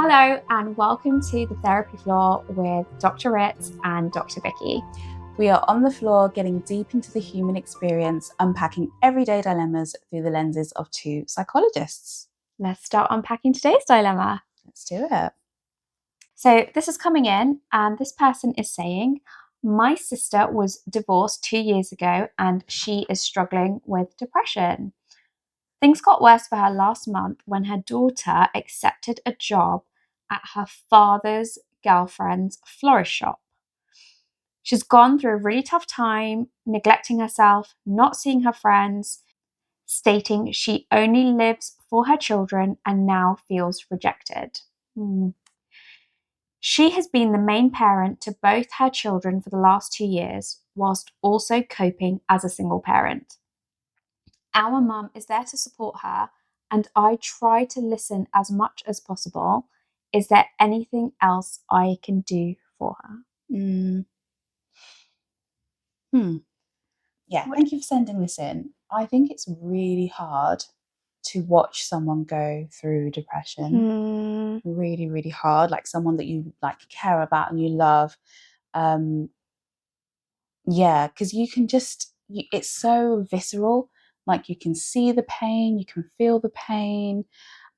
Hello and welcome to the Therapy Floor with Dr. Ritz and Dr. Vicky. We are on the floor getting deep into the human experience, unpacking everyday dilemmas through the lenses of two psychologists. Let's start unpacking today's dilemma. Let's do it. So this is coming in and this person is saying, my sister was divorced 2 years ago and she is struggling with depression. Things got worse for her last month when her daughter accepted a job at her father's girlfriend's florist shop. She's gone through a really tough time, neglecting herself, not seeing her friends, stating she only lives for her children and now feels rejected. She has been the main parent to both her children for the last 2 years, whilst also coping as a single parent. Our mum is there to support her, and I try to listen as much as possible. Is there anything else I can do for her? Yeah, thank you for sending this in. I think it's really hard to watch someone go through depression. Really, really hard. Like someone that you care about and you love. Yeah, because you can it's so visceral. Like you can see the pain, you can feel the pain,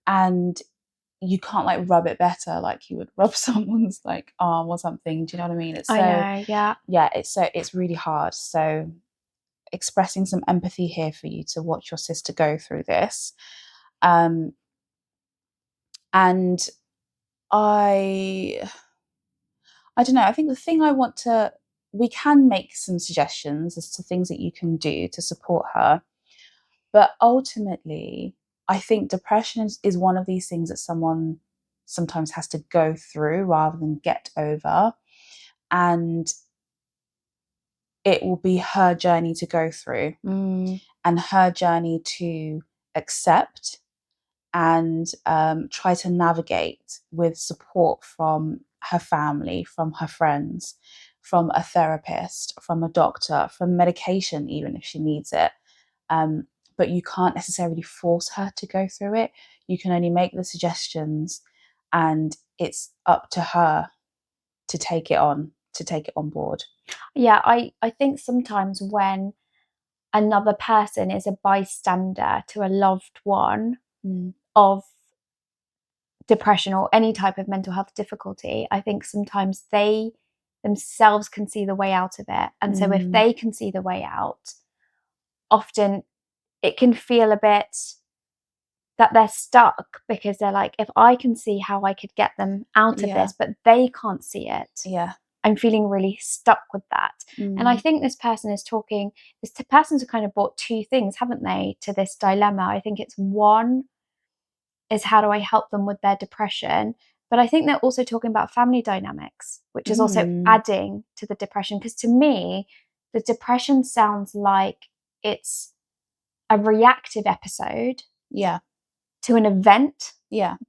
and you can't rub it better like you would rub someone's arm or something. Do you know what I mean? I know, yeah. It's really hard. So expressing some empathy here for you to watch your sister go through this. And I don't know, I think the thing we can make some suggestions as to things that you can do to support her. But ultimately, I think depression is one of these things that someone sometimes has to go through rather than get over. And it will be her journey to go through and her journey to accept and try to navigate with support from her family, from her friends, from a therapist, from a doctor, from medication, even if she needs it. But you can't necessarily force her to go through it. You can only make the suggestions, and it's up to her to take it on board. Yeah, I think sometimes when another person is a bystander to a loved one of depression or any type of mental health difficulty, I think sometimes they themselves can see the way out of it. And so if they can see the way out, often it can feel a bit that they're stuck because they're like, if I can see how I could get them out of this, but they can't see it. Yeah. I'm feeling really stuck with that. And I think this person's kind of brought two things, haven't they, to this dilemma. I think it's one is how do I help them with their depression? But I think they're also talking about family dynamics, which is also adding to the depression. Because to me, the depression sounds like it's a reactive episode to an event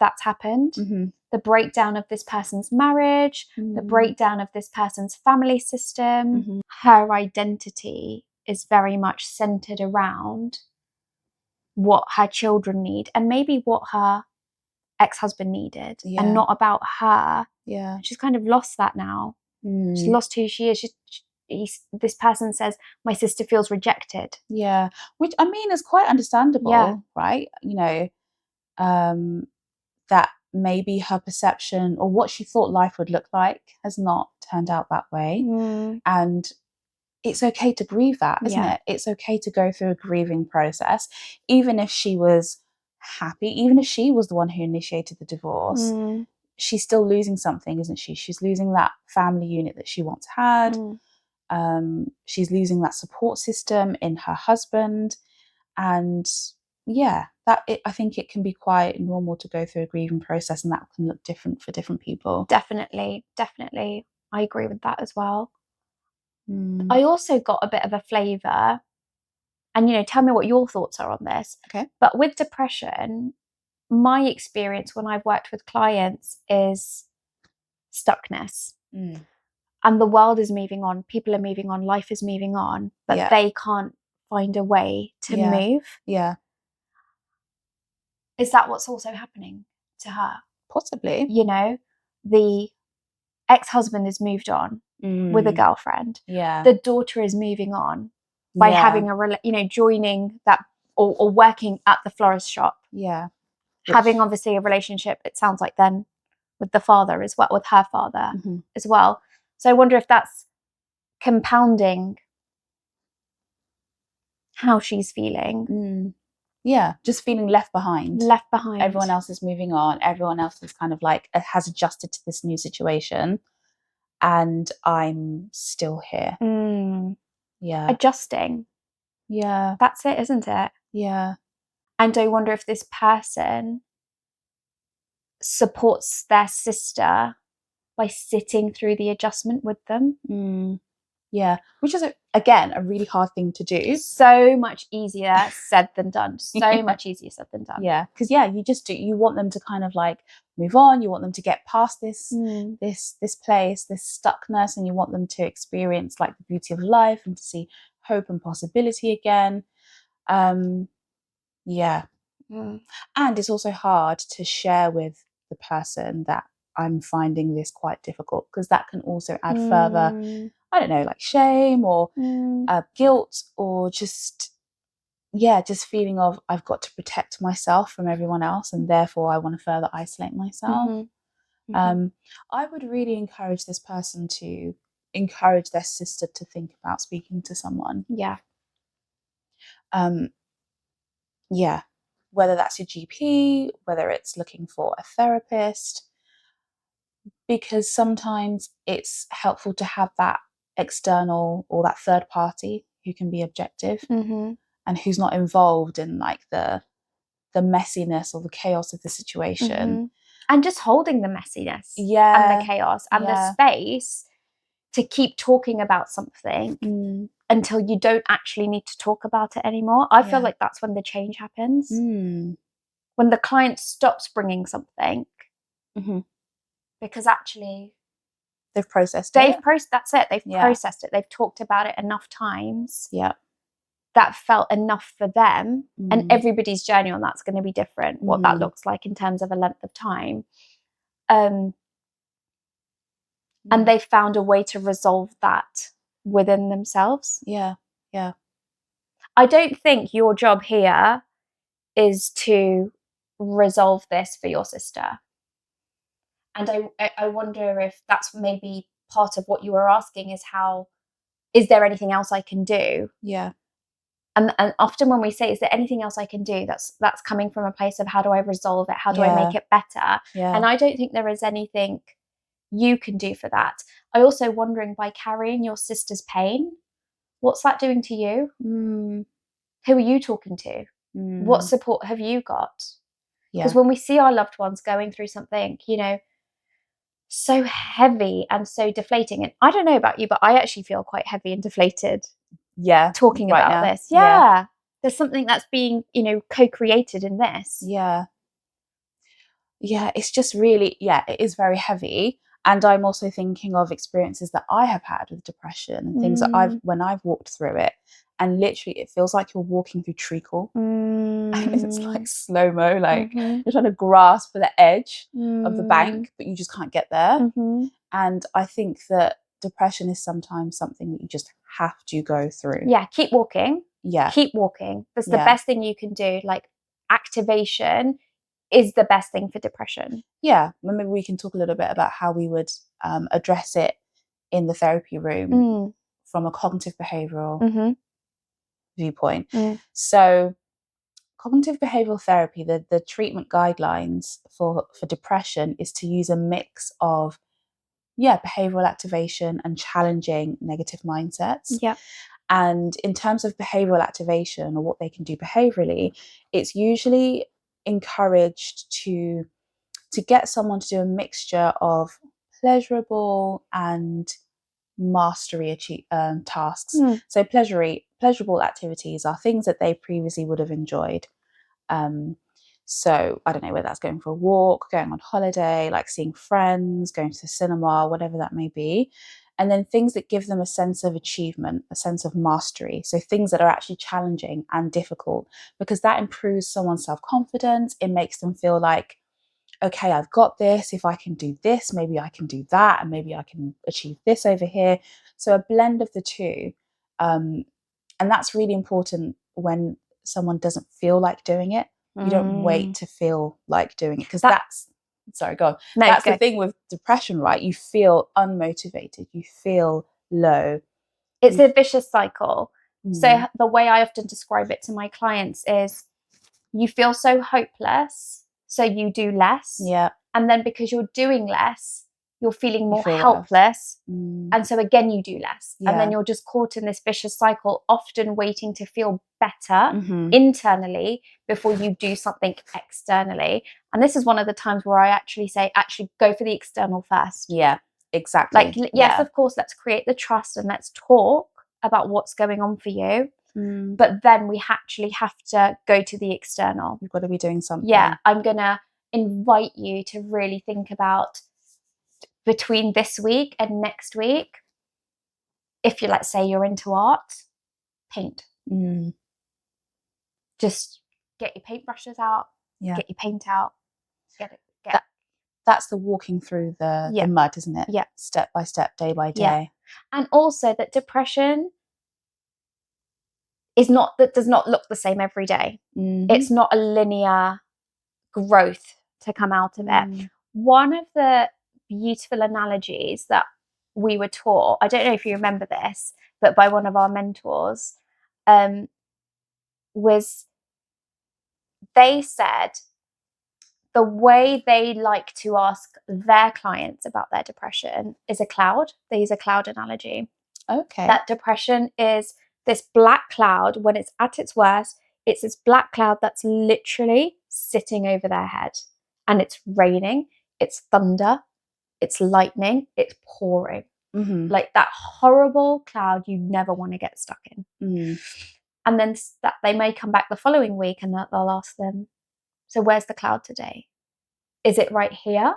that's happened. The breakdown of this person's marriage, the breakdown of this person's family system. Her identity is very much centered around what her children need and maybe what her ex-husband needed and not about her. She's kind of lost that now. She's lost who she is. This person says, my sister feels rejected. Which I mean is quite understandable, right? That maybe her perception or what she thought life would look like has not turned out that way. And it's okay to grieve that, isn't it? It's okay to go through a grieving process, even if she was happy, even if she was the one who initiated the divorce. She's still losing something, isn't she? She's losing that family unit that she once had. She's losing that support system in her husband. And I think it can be quite normal to go through a grieving process, and that can look different for different people. Definitely. I agree with that as well. I also got a bit of a flavour, and tell me what your thoughts are on this. Okay. But with depression, my experience when I've worked with clients is stuckness. And the world is moving on, people are moving on, life is moving on, but they can't find a way to move. Is that what's also happening to her? Possibly. You know, the ex-husband has moved on with a girlfriend. Yeah. The daughter is moving on by having joining that or working at the florist shop. Yeah. Having obviously a relationship, it sounds like then with the father as well, with her father as well. So I wonder if that's compounding how she's feeling. Yeah, just feeling left behind. Everyone else is moving on. Everyone else is kind of like has adjusted to this new situation, and I'm still here. Yeah. Adjusting. Yeah. That's it, isn't it? Yeah. And I wonder if this person supports their sister by sitting through the adjustment with them. Yeah, which is again a really hard thing to do. So much easier said than done. So much easier said than done. Yeah, because you want them to kind of like move on. You want them to get past this place, this stuckness, and you want them to experience like the beauty of life and to see hope and possibility again. Yeah. And it's also hard to share with the person that I'm finding this quite difficult, because that can also add further, I don't know, like shame or guilt, or just feeling of I've got to protect myself from everyone else, and therefore I want to further isolate myself. I would really encourage this person to encourage their sister to think about speaking to someone. Yeah, whether that's your GP, whether it's looking for a therapist, because sometimes it's helpful to have that external or that third party who can be objective and who's not involved in like the messiness or the chaos of the situation. And just holding the messiness and the chaos and the space to keep talking about something until you don't actually need to talk about it anymore. I feel like that's when the change happens. When the client stops bringing something because actually they've processed it. That's it. They've processed it. They've talked about it enough times. Yeah. That felt enough for them. And everybody's journey on that's going to be different, what that looks like in terms of a length of time. And they've found a way to resolve that within themselves. Yeah. I don't think your job here is to resolve this for your sister. And I wonder if that's maybe part of what you were asking, is there anything else I can do? Yeah. And often when we say, is there anything else I can do, that's coming from a place of how do I resolve it? How do I make it better? And I don't think there is anything you can do for that. I also wondering, by carrying your sister's pain, what's that doing to you? Who are you talking to? What support have you got? Because when we see our loved ones going through something, so heavy and so deflating, and I don't know about you, but I actually feel quite heavy and deflated talking right about now. this. There's something that's being co-created in this. It's just really it is very heavy. And I'm also thinking of experiences that I have had with depression and things that when I've walked through it, and literally it feels like you're walking through treacle. And it's like slow-mo, like you're trying to grasp for the edge of the bank, but you just can't get there. And I think that depression is sometimes something that you just have to go through. Keep walking. Keep walking. That's the best thing you can do. Like, activation is the best thing for depression. Maybe we can talk a little bit about how we would address it in the therapy room from a cognitive behavioral viewpoint. So cognitive behavioral therapy, the treatment guidelines for depression is to use a mix of behavioral activation and challenging negative mindsets. And in terms of behavioral activation, or what they can do behaviorally, it's usually encouraged to get someone to do a mixture of pleasurable and mastery tasks. So pleasurable activities are things that they previously would have enjoyed. So I don't know whether that's going for a walk, going on holiday, like seeing friends, going to the cinema, whatever that may be. And then things that give them a sense of achievement, a sense of mastery. So things that are actually challenging and difficult, because that improves someone's self-confidence. It makes them feel like okay, I've got this. If I can do this, maybe I can do that, and maybe I can achieve this over here. So a blend of the two. And that's really important when someone doesn't feel like doing it. You don't wait to feel like doing it, because that's sorry, go on. No, that's go. the thing with depression, right? You feel unmotivated, you feel low. It's a vicious cycle. So the way I often describe it to my clients is you feel so hopeless, so you do less. Yeah. And then because you're doing less, you're feeling more feel helpless. And so again, you do less. Yeah. And then you're just caught in this vicious cycle, often waiting to feel better internally before you do something externally. And this is one of the times where I actually say, actually go for the external first. Yeah, exactly. Like, yes, of course, let's create the trust and let's talk about what's going on for you. But then we actually have to go to the external. You've got to be doing something. Yeah, I'm going to invite you to really think about between this week and next week, if you, let's say you're into art, paint. Just get your paintbrushes out, get your paint out, that's the walking through the mud, isn't it? Yeah. Step by step, day by day. Yeah. And also that depression does not look the same every day. It's not a linear growth to come out of it. One of the beautiful analogies that we were taught, I don't know if you remember this, but by one of our mentors, was they said the way they like to ask their clients about their depression is a cloud. They use a cloud analogy. Okay. That depression is this black cloud. When it's at its worst, it's this black cloud that's literally sitting over their head. And it's raining, it's thunder, it's lightning, it's pouring. Like that horrible cloud you never want to get stuck in. And then that they may come back the following week and they'll ask them, so where's the cloud today? Is it right here?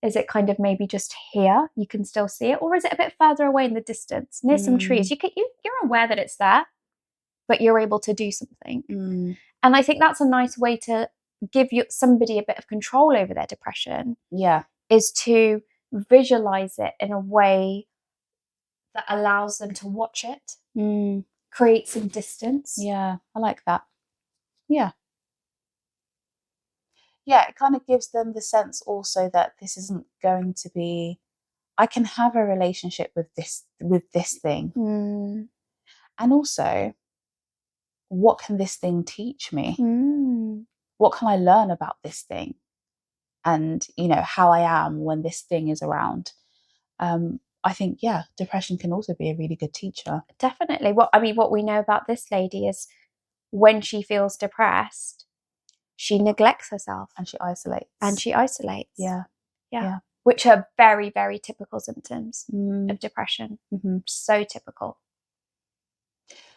Is it kind of maybe just here? You can still see it, or is it a bit further away in the distance, near some trees? You're aware that it's there, but you're able to do something. And I think that's a nice way to give somebody a bit of control over their depression. Yeah, is to visualize it in a way that allows them to watch it, create some distance. Yeah, I like that. Yeah. Yeah, it kind of gives them the sense also that this isn't going to be, I can have a relationship with this thing. And also, what can this thing teach me? What can I learn about this thing? And, how I am when this thing is around. I think, depression can also be a really good teacher. Definitely. What we know about this lady is when she feels depressed, she neglects herself. And she isolates. Yeah. Which are very, very typical symptoms of depression. So typical.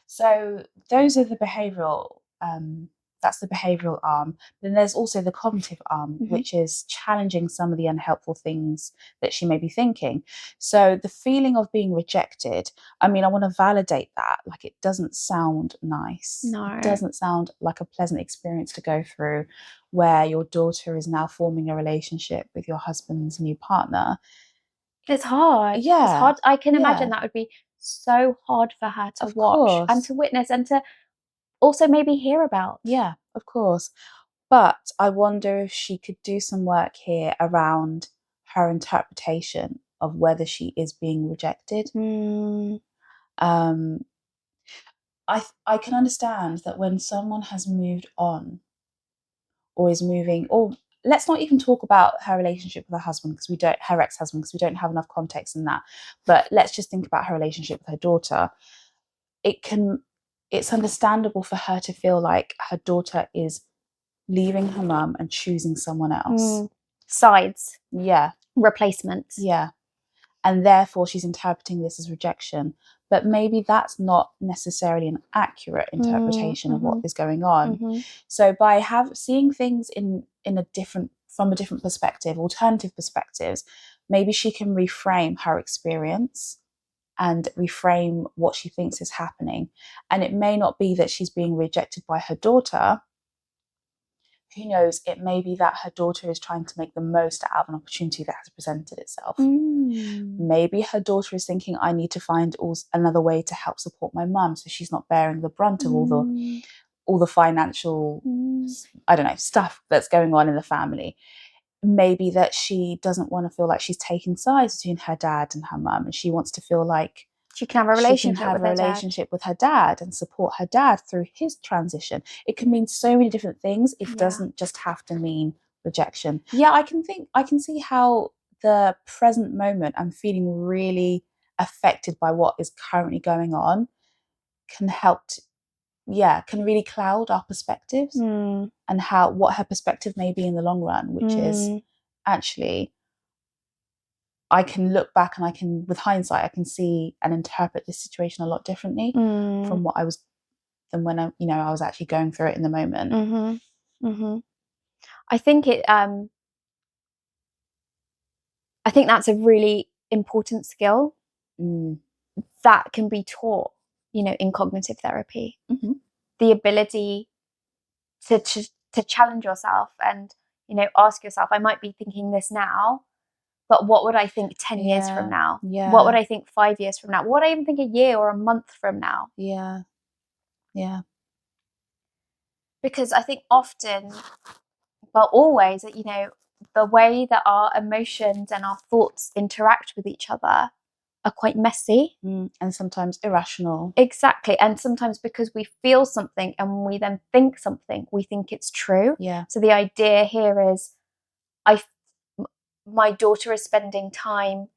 So those are the behavioural, that's the behavioural arm. Then there's also the cognitive arm, which is challenging some of the unhelpful things that she may be thinking. So the feeling of being rejected, I want to validate that. Like, it doesn't sound nice. No. It doesn't sound like a pleasant experience to go through, where your daughter is now forming a relationship with your husband's new partner. It's hard. Yeah. It's hard. I can imagine that would be so hard for her to watch and to witness and to also maybe hear about. Yeah, of course. But I wonder if she could do some work here around her interpretation of whether she is being rejected. I can understand that when someone has moved on or is moving, or let's not even talk about her relationship with her husband, because her ex-husband, because we don't have enough context in that. But let's just think about her relationship with her daughter. It's understandable for her to feel like her daughter is leaving her mum and choosing someone else. Sides. Yeah. Replacements. Yeah. And therefore she's interpreting this as rejection. But maybe that's not necessarily an accurate interpretation of what is going on. So by seeing things from a different perspective, alternative perspectives, maybe she can reframe her experience and reframe what she thinks is happening. And it may not be that she's being rejected by her daughter, who knows, it may be that her daughter is trying to make the most out of an opportunity that has presented itself. Maybe her daughter is thinking, I need to find another way to help support my mum so she's not bearing the brunt of all the financial, I don't know, stuff that's going on in the family. Maybe that she doesn't want to feel like she's taking sides between her dad and her mum, and she wants to feel like she can have a relationship with her dad and support her dad through his transition. It can mean so many different things. It doesn't just have to mean rejection. Yeah, I can see how the present moment, I'm feeling really affected by what is currently going on, can really cloud our perspectives and what her perspective may be in the long run, which is actually, I can look back and with hindsight, I can see and interpret this situation a lot differently from what than when I was actually going through it in the moment. I think I think that's a really important skill that can be taught, in cognitive therapy. The ability to challenge yourself and, ask yourself, I might be thinking this now, but what would I think 10 years from now? What would I think 5 years from now? What would I even think a year or a month from now? Yeah. Because I think often, well, always, the way that our emotions and our thoughts interact with each other are quite messy. And sometimes irrational. Exactly. And sometimes because we feel something and we then think something, we think it's true. Yeah. So the idea here is, my daughter is spending time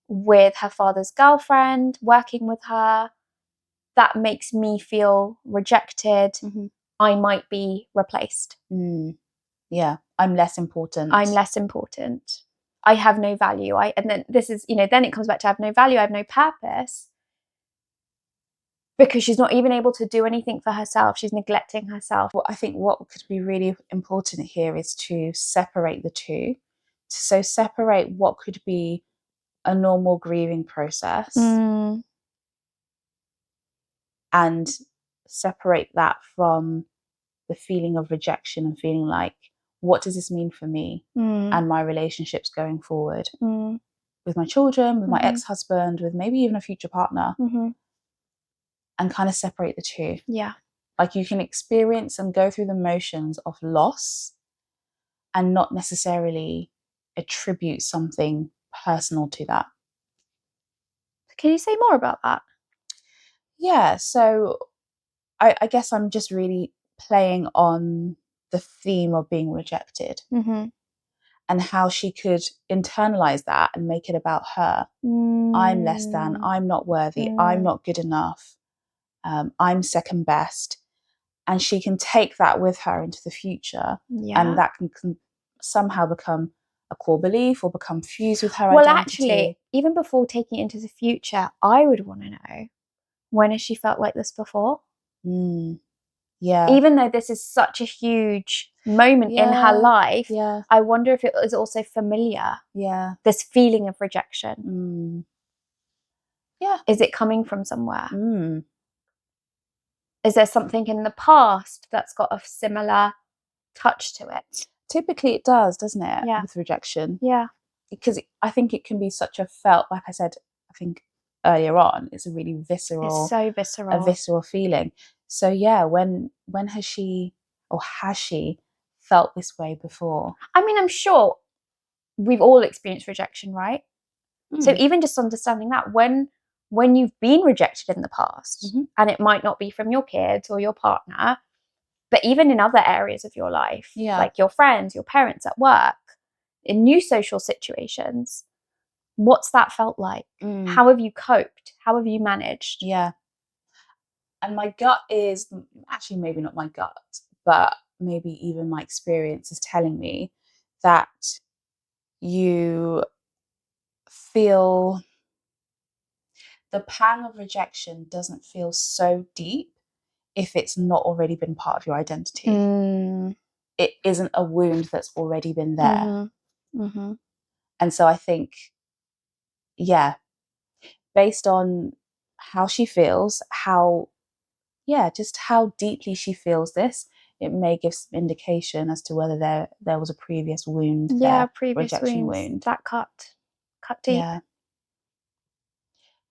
with her father's girlfriend, working with her. That makes me feel rejected. I might be replaced. Yeah. I'm less important. I have no value. And then this is, then it comes back to I have no value, I have no purpose. Because she's not even able to do anything for herself. She's neglecting herself. Well, I think what could be really important here is to separate the two. So separate what could be a normal grieving process and separate that from the feeling of rejection and feeling like, what does this mean for me and my relationships going forward with my children, with my ex-husband, with maybe even a future partner, and kind of separate the two. Yeah. Like, you can experience and go through the motions of loss and not necessarily attribute something personal to that. Can you say more about that? Yeah, so I guess I'm just really playing on the theme of being rejected and how she could internalize that and make it about her. I'm less than, I'm not worthy, I'm not good enough, I'm second best. And she can take that with her into the future, and that can somehow become a core belief or become fused with her identity. Well, actually, even before taking it into the future, I would want to know, when has she felt like this before? Yeah. Even though this is such a huge moment in her life, I wonder if it was also familiar. Yeah. This feeling of rejection. Yeah. Is it coming from somewhere? Is there something in the past that's got a similar touch to it? Typically it does, doesn't it? Yeah. With rejection. Yeah. Because I think it can be such a felt, like I said, I think earlier on, it's a really visceral. It's so visceral. A visceral feeling. So yeah, when has she felt this way before? I mean, I'm sure we've all experienced rejection, right? So even just understanding that when you've been rejected in the past, and it might not be from your kids or your partner, but even in other areas of your life, like your friends, your parents, at work, in new social situations, what's that felt like? How have you coped? How have you managed? Yeah. And my gut is, actually maybe not my gut, but maybe even my experience is telling me that you feel the pang of rejection doesn't feel so deep if it's not already been part of your identity. It isn't a wound that's already been there. And so I think, based on how she feels, just how deeply she feels this, it may give some indication as to whether there was a previous wound. Previous rejection wounds wound that cut deep. Yeah.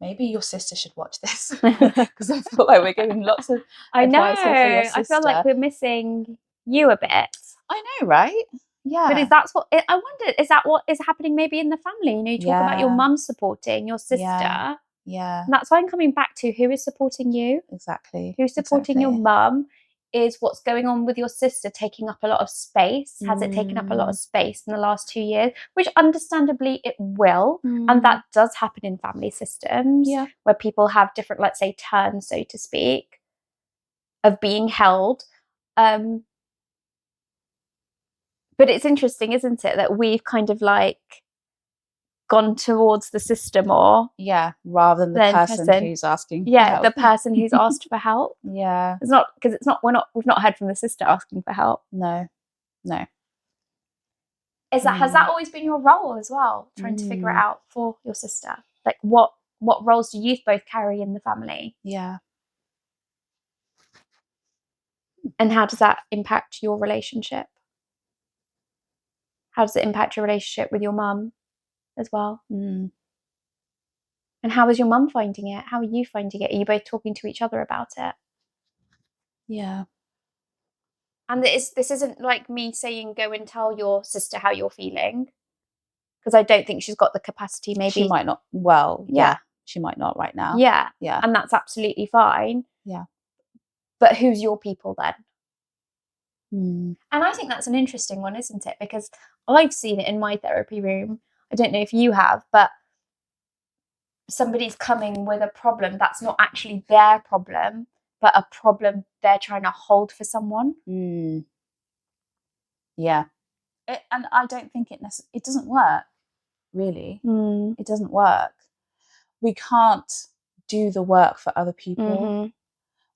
Maybe your sister should watch this, because I feel like we're giving lots of advice here for your sister. I feel like we're missing you a bit. I know, right? Yeah. But I wonder, is that what is happening maybe in the family? You talk about your mum supporting your sister. Yeah. And that's why I'm coming back to who is supporting you. Exactly. Who's supporting your mum is what's going on with your sister taking up a lot of space. Has it taken up a lot of space in the last 2 years? Which understandably it will. And that does happen in family systems where people have different, let's say, turns, so to speak, of being held. But it's interesting, isn't it, that we've kind of like gone towards the sister more. Yeah, rather than the person who's asking for help. The person who's asked for help. Yeah. It's not because we've not heard from the sister asking for help. No. Has that always been your role as well? Trying to figure it out for your sister? Like what roles do you both carry in the family? Yeah. And how does that impact your relationship? How does it impact your relationship with your mum as well? And how is your mum finding it? How are you finding it? Are you both talking to each other about it? Yeah. And this isn't like me saying go and tell your sister how you're feeling, because I don't think she's got the capacity. Maybe she might not. Well, yeah, she might not right now. Yeah, and that's absolutely fine. Yeah, but who's your people then? And I think that's an interesting one, isn't it? Because I've seen it in my therapy room. I don't know if you have, but somebody's coming with a problem that's not actually their problem, but a problem they're trying to hold for someone. Yeah. And I don't think it doesn't work, really. It doesn't work. We can't do the work for other people.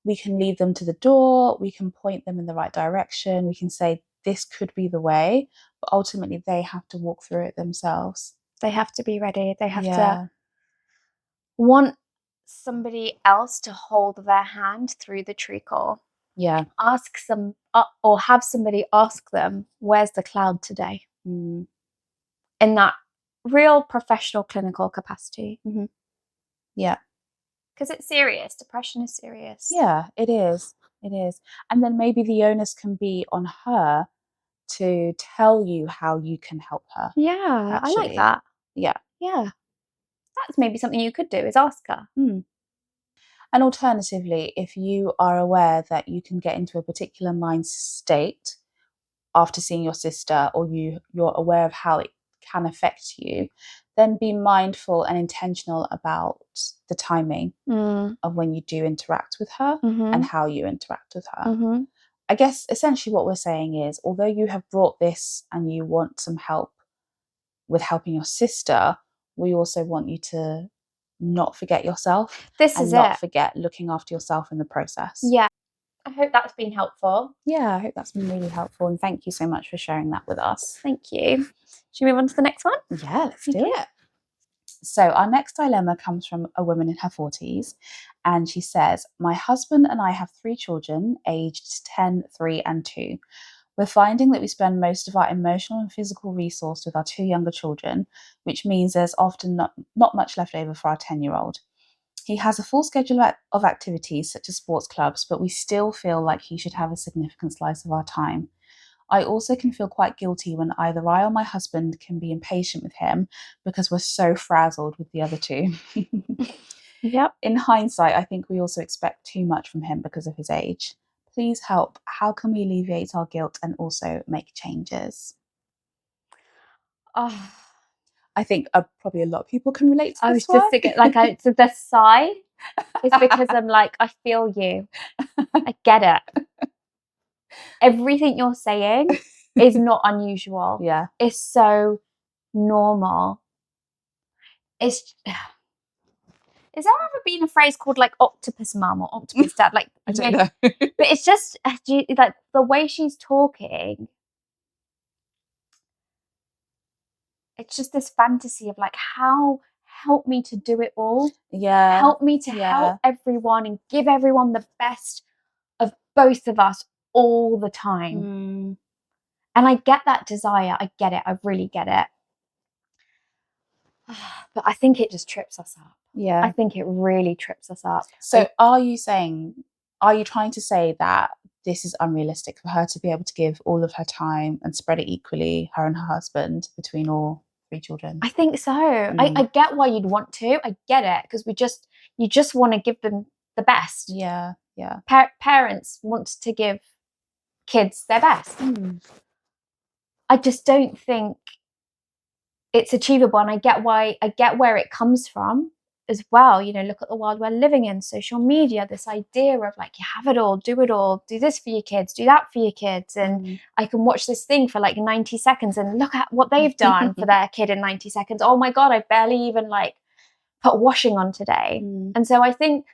We can lead them to the door. We can point them in the right direction. We can say, this could be the way. But ultimately, they have to walk through it themselves. They have to be ready. They have to want somebody else to hold their hand through the treacle. Yeah. Ask some, or have somebody ask them, where's the cloud today? In that real professional clinical capacity. Yeah. Because it's serious. Depression is serious. Yeah, it is. It is. And then maybe the onus can be on her to tell you how you can help her. Yeah, actually. I like that. Yeah. Yeah. That's maybe something you could do, is ask her. And alternatively, if you are aware that you can get into a particular mind state after seeing your sister, or you're aware of how it can affect you, then be mindful and intentional about the timing of when you do interact with her and how you interact with her. I guess essentially what we're saying is, although you have brought this and you want some help with helping your sister, we also want you to not forget yourself. Not forget looking after yourself in the process. Yeah. I hope that's been helpful. Yeah, I hope that's been really helpful. And thank you so much for sharing that with us. Thank you. Should we move on to the next one? Yeah, let's do it. So our next dilemma comes from a woman in her 40s. And she says, my husband and I have 3 children aged 10, 3 and 2. We're finding that we spend most of our emotional and physical resource with our 2 younger children, which means there's often not much left over for our 10-year-old. He has a full schedule of activities such as sports clubs, but we still feel like he should have a significant slice of our time. I also can feel quite guilty when either I or my husband can be impatient with him because we're so frazzled with the other 2. Yep. In hindsight, I think we also expect too much from him because of his age. Please help. How can we alleviate our guilt and also make changes? I think probably a lot of people can relate to this one. I was just thinking, the sigh is because I'm like, I feel you. I get it. Everything you're saying is not unusual. Yeah. It's so normal. Is there ever been a phrase called like octopus mum or octopus dad? Like, I don't know. But it's just like the way she's talking. It's just this fantasy of like, how help me to do it all. Yeah. Help me to help everyone and give everyone the best of both of us all the time. And I get that desire. I get it. I really get it. But I think it just trips us up. Yeah. I think it really trips us up. So are you trying to say that this is unrealistic for her to be able to give all of her time and spread it equally, her and her husband, between all 3 children? I think so. I get why you'd want to. I get it, because you just want to give them the best. Yeah, yeah. Parents want to give kids their best. I just don't think it's achievable, and I get where it comes from as well. You know, look at the world we're living in, social media, this idea of like, you have it all, do this for your kids, do that for your kids, and I can watch this thing for like 90 seconds and look at what they've done for their kid in 90 seconds. Oh my god, I barely even like put washing on today. And so I think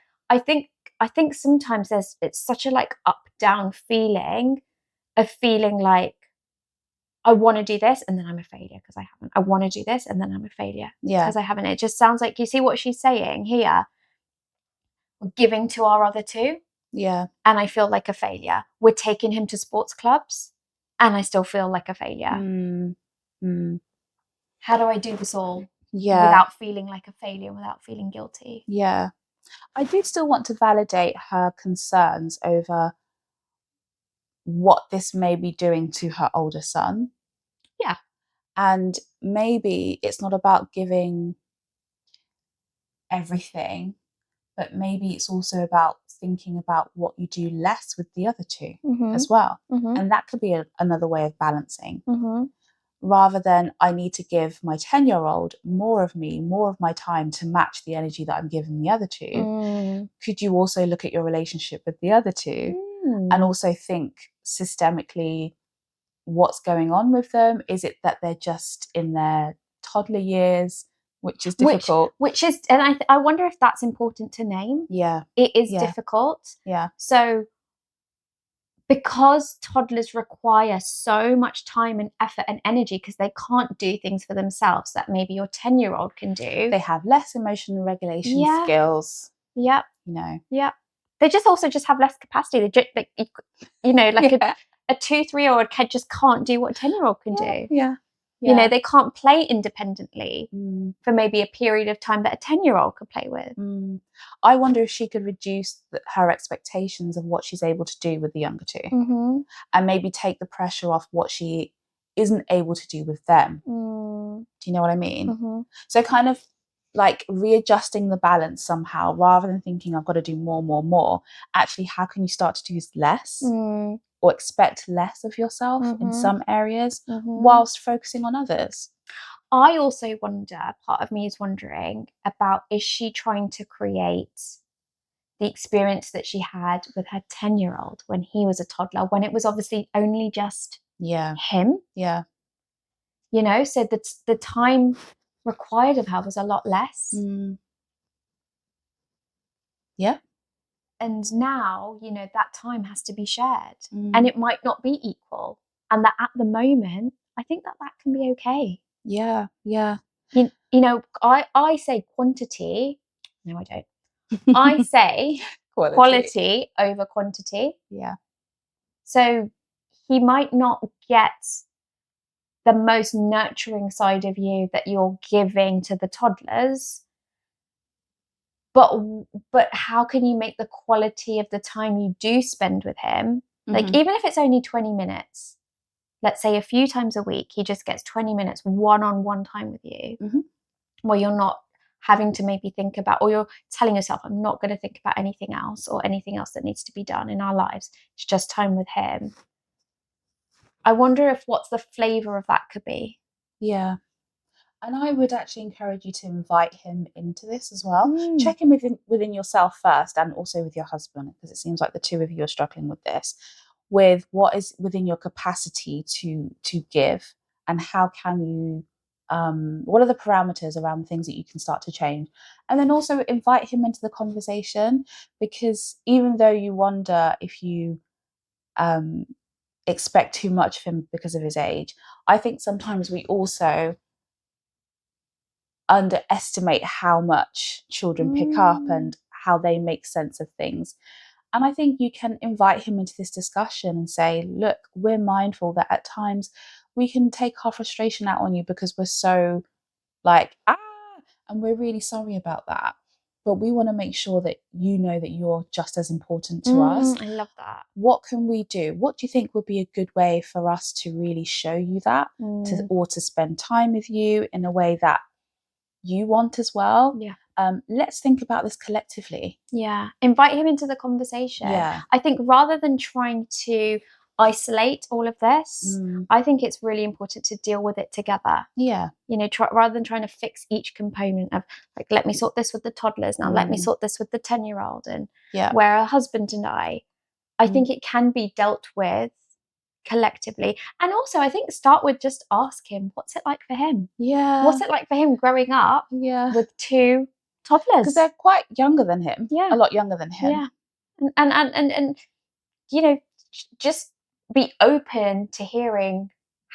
sometimes it's such a like up down feeling of feeling like, I want to do this and then I'm a failure because I haven't. I want to do this and then I'm a failure because I haven't. It just sounds like, you see what she's saying here? We're giving to our other 2. Yeah. And I feel like a failure. We're taking him to sports clubs and I still feel like a failure. How do I do this all without feeling like a failure, without feeling guilty? Yeah. I do still want to validate her concerns over what this may be doing to her older son. Yeah. And maybe it's not about giving everything, but maybe it's also about thinking about what you do less with the other 2 as well. And that could be another way of balancing. Rather than, I need to give my 10-year-old more of me, more of my time to match the energy that I'm giving the other 2. Could you also look at your relationship with the other 2 and also think systemically what's going on with them? Is it that they're just in their toddler years, which is difficult? Which is, and I wonder if that's important to name. Yeah. It is difficult. Yeah. So because toddlers require so much time and effort and energy because they can't do things for themselves that maybe your 10-year-old can do. They have less emotional regulation skills. Yep. You know. Yep. They just have less capacity. They a 2-3-year-old kid just can't do what a 10-year-old can do. Yeah. You know, they can't play independently for maybe a period of time that a 10-year-old could play with. I wonder if she could reduce her expectations of what she's able to do with the younger 2 and maybe take the pressure off what she isn't able to do with them. Do you know what I mean? So kind of like readjusting the balance somehow, rather than thinking I've got to do more. Actually, how can you start to do less? Or expect less of yourself in some areas whilst focusing on others? I also wonder, part of me is wondering about, is she trying to create the experience that she had with her 10-year-old when he was a toddler, when it was obviously only just him? Yeah. You know, so the time required of her was a lot less. Yeah. And now, you know, that time has to be shared and it might not be equal. And that at the moment, I think that can be okay. Yeah. Yeah. You know, I say quantity. No, I don't. I say quality over quantity. Yeah. So he might not get the most nurturing side of you that you're giving to the toddlers, but how can you make the quality of the time you do spend with him, like even if it's only 20 minutes, let's say a few times a week, he just gets 20 minutes one-on-one time with you, where you're not having to maybe think about, or you're telling yourself, I'm not going to think about anything else or anything else that needs to be done in our lives. It's just time with him. I wonder if what's the flavor of that could be. Yeah. And I would actually encourage you to invite him into this as well. Check in within yourself first, and also with your husband, because it seems like the 2 of you are struggling with this, with what is within your capacity to give, and how can you what are the parameters around things that you can start to change. And then also invite him into the conversation, because even though you wonder if you expect too much of him because of his age, I think sometimes we also underestimate how much children pick up and how they make sense of things. And I think you can invite him into this discussion and say, look, we're mindful that at times we can take our frustration out on you because we're so like, and we're really sorry about that. But we want to make sure that you know that you're just as important to us. I love that. What can we do? What do you think would be a good way for us to really show you that, or to spend time with you in a way that you want as well? Yeah. Let's think about this collectively. Yeah. Invite him into the conversation. Yeah. I think rather than trying to isolate all of this, I think it's really important to deal with it together. Yeah. You know, rather than trying to fix each component of like, let me sort this with the toddlers now, let me sort this with the 10-year-old, and where a husband and I think it can be dealt with collectively. And also I think start with just ask him, what's it like for him? Yeah. What's it like for him growing up with 2 toddlers? Because they're quite younger than him. Yeah. A lot younger than him. Yeah. And you know, just be open to hearing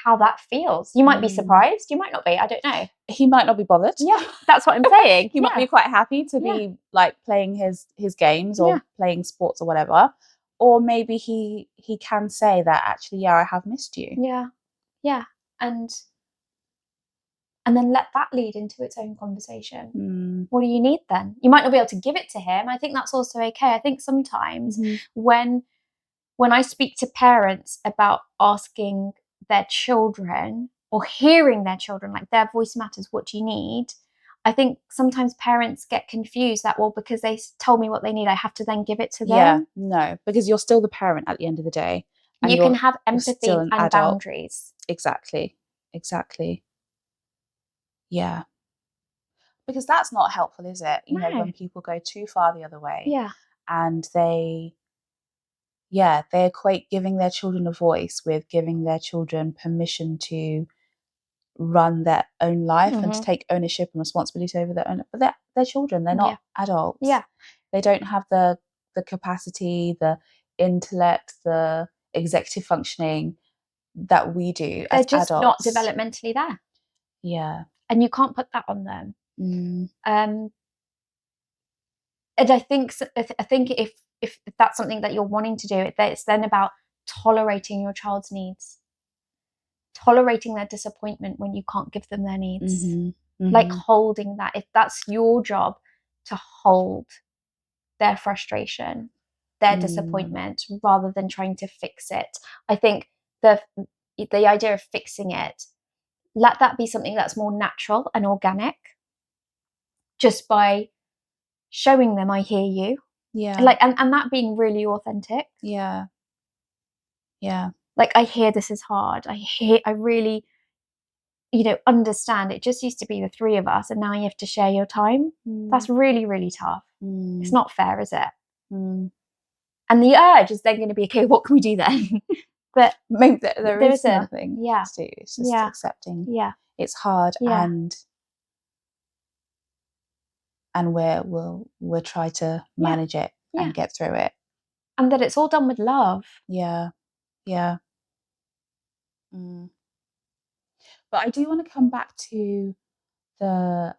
how that feels. You might be surprised, you might not be, I don't know. He might not be bothered. Yeah, that's what I'm saying. He might be quite happy to be like playing his games or playing sports or whatever. Or maybe he can say that actually, I have missed you. Yeah. And then let that lead into its own conversation. What do you need then? You might not be able to give it to him. I think that's also okay. I think sometimes when I speak to parents about asking their children or hearing their children, like their voice matters, what do you need? I think sometimes parents get confused that, well, because they told me what they need, I have to then give it to them. Yeah, no, because you're still the parent at the end of the day. And you can have empathy and adult boundaries. Exactly. Yeah. Because that's not helpful, is it? You know, when people go too far the other way. Yeah. And they equate giving their children a voice with giving their children permission to run their own life and to take ownership and responsibility over their own. But they're children. They're not adults. Yeah. They don't have the capacity, the intellect, the executive functioning that we do as adults. They're just not developmentally there. Yeah. And you can't put that on them. And I think if that's something that you're wanting to do, it's then about tolerating your child's needs, tolerating their disappointment when you can't give them their needs, like holding that. If that's your job, to hold their frustration, their disappointment, rather than trying to fix it. I think the idea of fixing it, let that be something that's more natural and organic, just by showing them I hear you. Yeah. Like, and that being really authentic. Yeah. Like, I hear this is hard. I really, understand. It just used to be the 3 of us, and now you have to share your time. That's really, really tough. It's not fair, is it? And the urge is then going to be, okay, what can we do then? But maybe there is nothing to do. It's just accepting. Yeah. It's hard, and we'll try to manage it and get through it. And that it's all done with love. Yeah. But I do want to come back to her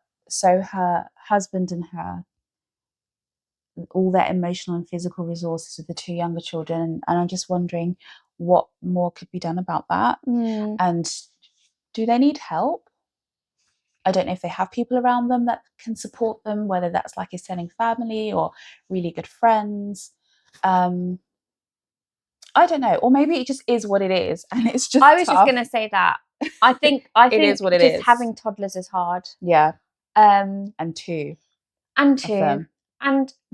husband and her, all their emotional and physical resources with the 2 younger children, and I'm just wondering what more could be done about that. And do they need help? I don't know if they have people around them that can support them, whether that's like extending family or really good friends. I don't know, or maybe it just is what it is, and it's just. I was just going to say that. I think it is what it just is. having toddlers is hard. Yeah. And 2. And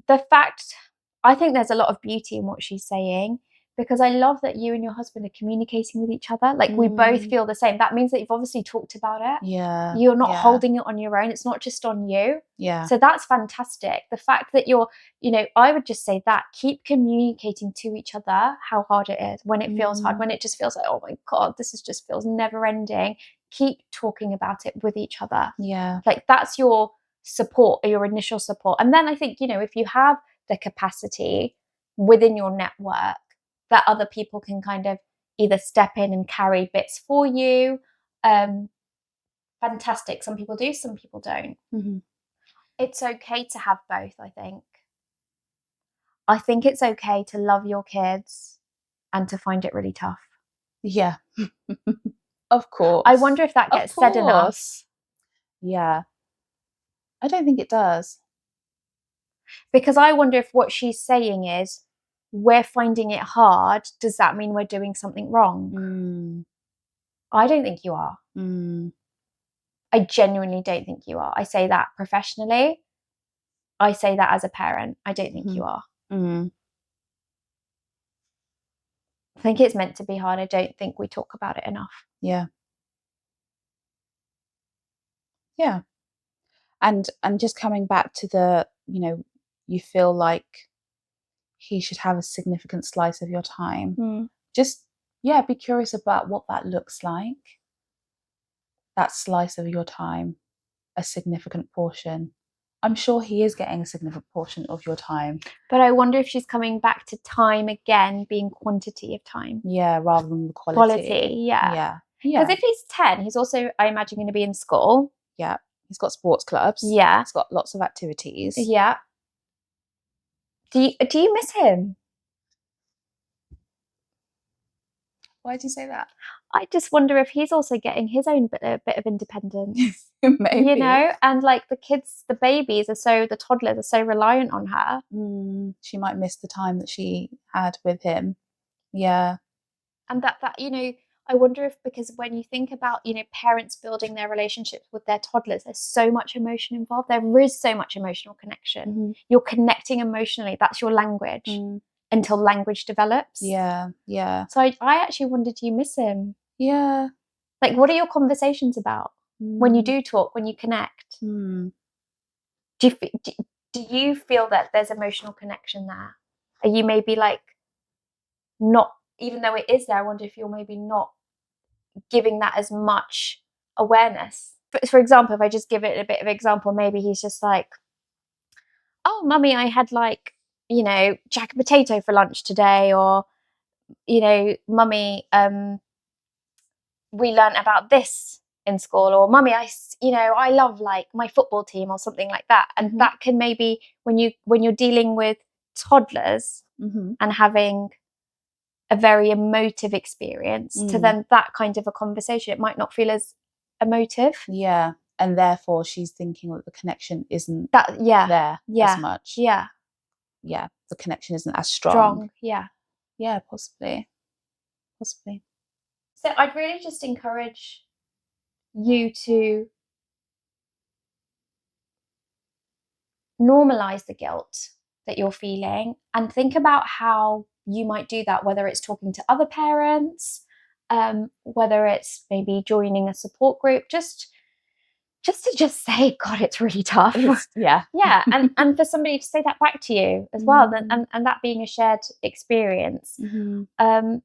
the fact, I think there's a lot of beauty in what she's saying, because I love that you and your husband are communicating with each other. Like, we both feel the same. That means that you've obviously talked about it. Yeah. You're not holding it on your own. It's not just on you. Yeah. So that's fantastic. The fact that you're, I would just say that keep communicating to each other how hard it is, when it feels hard, when it just feels like, oh my God, just feels never ending. Keep talking about it with each other. Yeah. Like, that's your support, or your initial support. And then I think, if you have the capacity within your network that other people can kind of either step in and carry bits for you, fantastic. Some people do, some people don't. It's okay to have both, I think. I think it's okay to love your kids and to find it really tough. Yeah. Of course. I wonder if that gets said enough. Yeah. I don't think it does. Because I wonder if what she's saying is, we're finding it hard. Does that mean we're doing something wrong? I don't think you are. I genuinely don't think you are. I say that professionally. I say that as a parent. I don't think you are. I think it's meant to be hard. I don't think we talk about it enough. Yeah. Yeah. And just coming back to the, you feel like he should have a significant slice of your time. Just, be curious about what that looks like. That slice of your time, a significant portion. I'm sure he is getting a significant portion of your time. But I wonder if she's coming back to time again being quantity of time. Yeah, rather than the quality. Quality, yeah. Because if he's 10, he's also, I imagine, going to be in school. Yeah. He's got sports clubs. Yeah. He's got lots of activities. Yeah. Do you miss him? Why do you say that? I just wonder if he's also getting his own bit of independence. Maybe. And like the babies the toddlers are so reliant on her. She might miss the time that she had with him. Yeah. And that I wonder if, because when you think about, parents building their relationships with their toddlers, there's so much emotion involved. There is so much emotional connection. You're connecting emotionally. That's your language until language develops. Yeah. Yeah. So I actually wonder, do you miss him? Yeah. Like, what are your conversations about when you do talk, when you connect? Do you feel that there's emotional connection there? Are you maybe like not, even though it is there, I wonder if you're maybe not giving that as much awareness? But for example, if I just give it a bit of example, maybe he's just like, oh, mummy, I had like, jack and potato for lunch today, or, mummy, we learned about this in school, or mummy, I love like my football team, or something like that. And that can maybe, when you're dealing with toddlers and having a very emotive experience, to then that kind of a conversation, it might not feel as emotive. Yeah. And therefore she's thinking that the connection isn't there as much. Yeah. Yeah. The connection isn't as strong. Yeah. Yeah, possibly. So I'd really just encourage you to normalize the guilt that you're feeling and think about how you might do that, whether it's talking to other parents, whether it's maybe joining a support group, just to say, God, it's really tough. Yeah. And for somebody to say that back to you as well, and that being a shared experience. And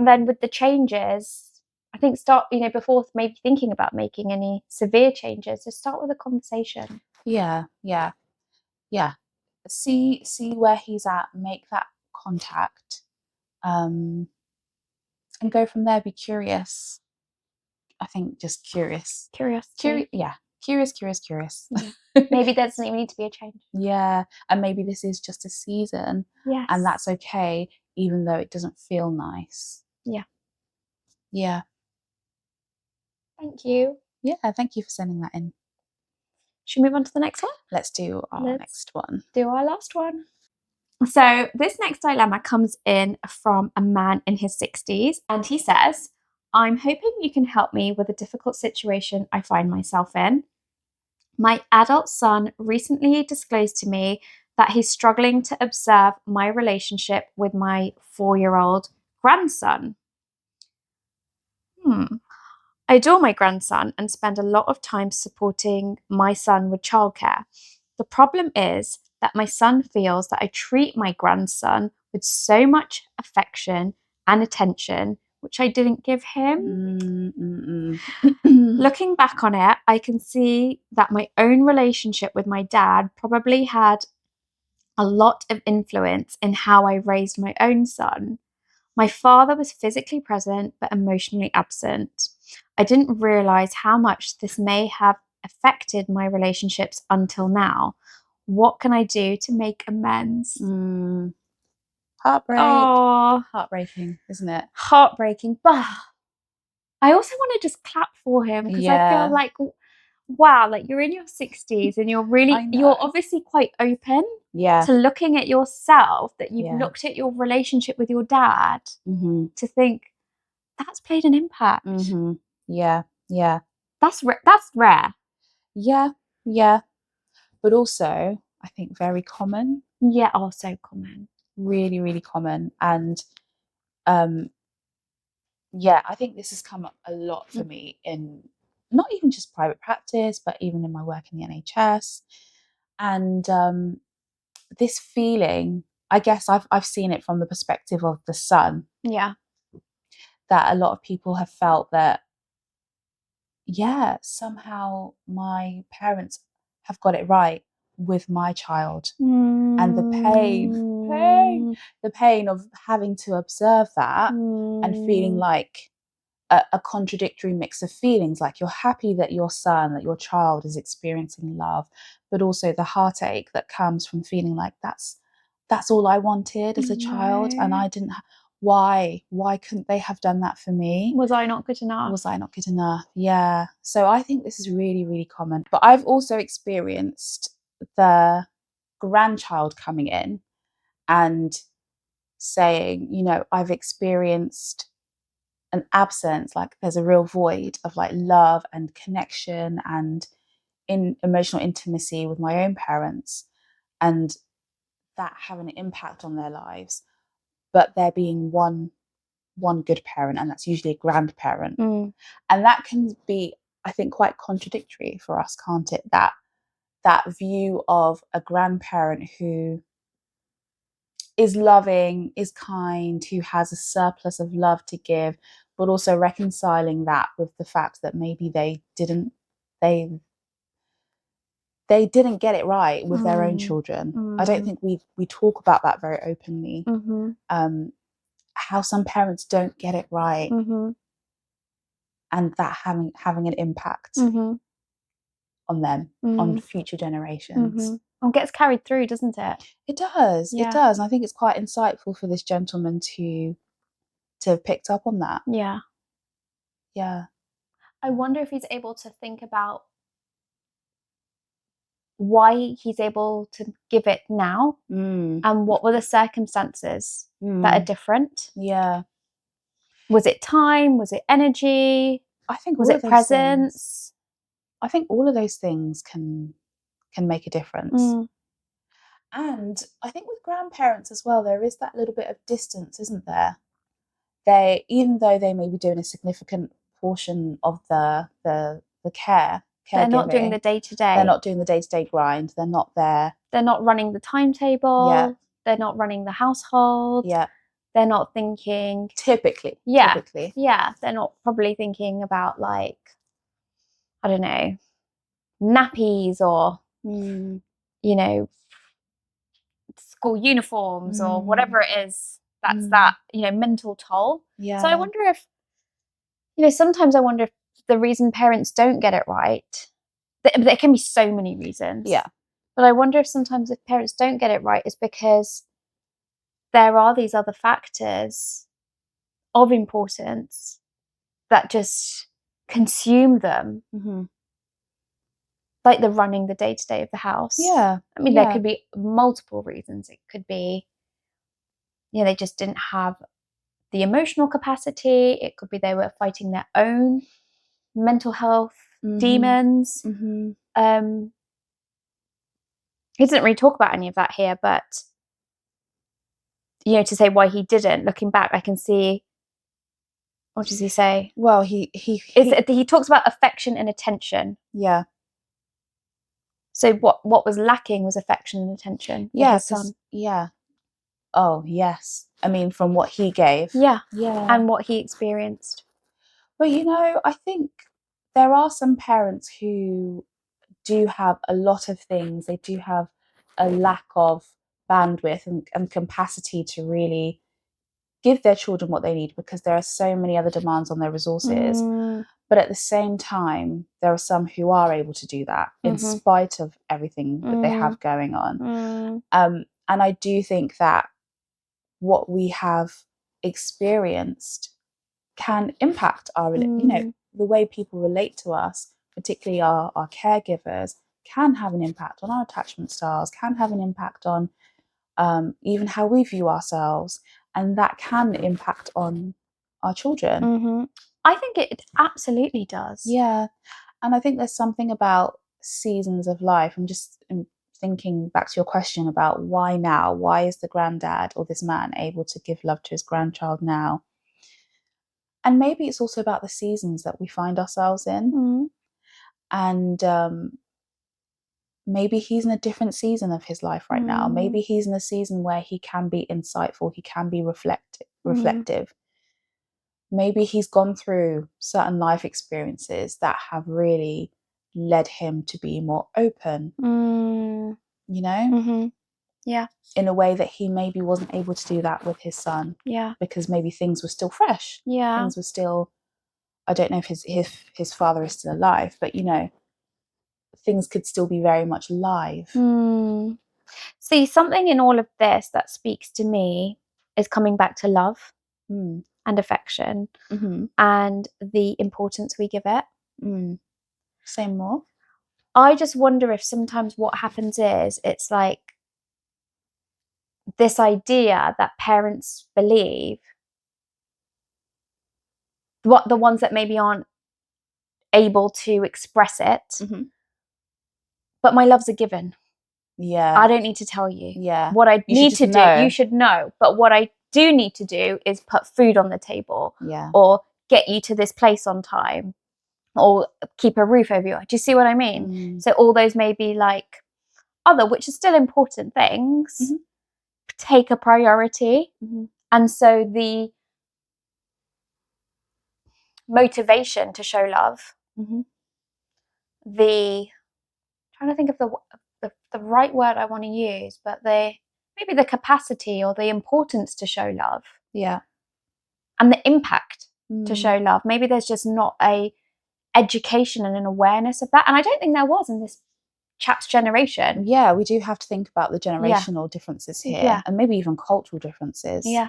then with the changes, I think start, before maybe thinking about making any severe changes, just start with a conversation. Yeah. See where he's at, make that contact, and go from there. Be curious. I think just curious. Curiosity. Curious. Maybe there doesn't even need to be a change. Yeah. And maybe this is just a season. Yes. And that's okay, even though it doesn't feel nice. Yeah. Yeah. Thank you. Yeah, thank you for sending that in. Should we move on to the next one? Let's do our next one. Do our last one. So this next dilemma comes in from a man in his 60s, and he says, I'm hoping you can help me with a difficult situation I find myself in. My adult son recently disclosed to me that he's struggling to observe my relationship with my 4-year-old grandson. I adore my grandson and spend a lot of time supporting my son with childcare. The problem is that my son feels that I treat my grandson with so much affection and attention, which I didn't give him. Looking back on it, I can see that my own relationship with my dad probably had a lot of influence in how I raised my own son. My father was physically present but emotionally absent. I didn't realize how much this may have affected my relationships until now. What can I do to make amends? Heartbreak. Oh, heartbreaking, isn't it? Heartbreaking. But I also want to just clap for him because I feel like, wow, like you're in your 60s and you're obviously quite open to looking at yourself, that you've looked at your relationship with your dad to think that's played an impact. Yeah. That's rare. Yeah. But also, I think very common. Yeah, so common. Really, really common. And I think this has come up a lot for me in not even just private practice, but even in my work in the NHS. And this feeling, I guess I've seen it from the perspective of the son. Yeah. That a lot of people have felt that, somehow my parents have got it right with my child. And the pain of having to observe that and feeling like a contradictory mix of feelings, like you're happy that your son, that your child is experiencing love, but also the heartache that comes from feeling like that's all I wanted as a child, and I didn't. Why couldn't they have done that for me? Was I not good enough? Yeah. So I think this is really, really common. But I've also experienced the grandchild coming in and saying, I've experienced an absence, like there's a real void of like love and connection and in emotional intimacy with my own parents, and that having an impact on their lives. But there being one good parent, and that's usually a grandparent. And that can be, I think, quite contradictory for us, can't it? That view of a grandparent who is loving, is kind, who has a surplus of love to give, but also reconciling that with the fact that maybe they didn't get it right with their own children. I don't think we talk about that very openly. How some parents don't get it right, and that having an impact on them, on future generations. And gets carried through, doesn't it? It does. It does. And I think it's quite insightful for this gentleman to have picked up on that. Yeah. I wonder if he's able to think about why he's able to give it now, and what were the circumstances that are different. Was it time? Was it energy? I think was it presence? I think all of those things can make a difference. And I think with grandparents as well, there is that little bit of distance, isn't there? They, even though they may be doing a significant portion of the caregiving, they're not doing the day-to-day. They're not doing the day-to-day grind. They're not there. They're not running the timetable. They're not running the household. They're not thinking. Typically. Yeah. They're not probably thinking about, like, I don't know, nappies or, school uniforms or whatever it is. That's that, mental toll. So I wonder if, sometimes I wonder if the reason parents don't get it right, there can be so many reasons. But I wonder if sometimes if parents don't get it right is because there are these other factors of importance that just consume them. Like the running the day-to-day of the house. I mean, there could be multiple reasons. It could be, they just didn't have the emotional capacity. It could be they were fighting their own mental health demons. He doesn't really talk about any of that here, but to say why he didn't, looking back, I can see. What does he say? Well, he talks about affection and attention. So what was lacking was affection and attention for his son. Oh, yes. I mean, from what he gave. And what he experienced. But, I think there are some parents who do have a lot of things. They do have a lack of bandwidth and capacity to really give their children what they need, because there are so many other demands on their resources. But at the same time, there are some who are able to do that in spite of everything that they have going on. And I do think that what we have experienced can impact our, the way people relate to us, particularly our caregivers, can have an impact on our attachment styles, can have an impact on even how we view ourselves, and that can impact on our children. I think it absolutely does. Yeah. And I think there's something about seasons of life. I'm just thinking back to your question about why now? Why is the granddad or this man able to give love to his grandchild now? And maybe it's also about the seasons that we find ourselves in. And maybe he's in a different season of his life right now. Maybe he's in a season where he can be insightful, he can be reflective. Maybe he's gone through certain life experiences that have really led him to be more open, Yeah. in a way that he maybe wasn't able to do that with his son. Yeah. Because maybe things were still fresh. Yeah. Things were still, I don't know if his father is still alive, but things could still be very much live. See, something in all of this that speaks to me is coming back to love and affection and the importance we give it. Say more. I just wonder if sometimes what happens is it's like this idea that parents believe, what the ones that maybe aren't able to express it, but my love's a given. Yeah. I don't need to tell you. Yeah. What I need to know. do, you should know. But what I do need to do is put food on the table. Yeah. Or get you to this place on time. Or keep a roof over you. Do you see what I mean? So all those maybe like other, which are still important things, take a priority. And so the motivation to show love, the trying to think of the right word I want to use, but maybe the capacity or the importance to show love. Yeah. And the impact to show love. Maybe there's just not a education and an awareness of that. And I don't think there was in this chap's generation. Yeah, we do have to think about the generational differences here, and maybe even cultural differences. Yeah.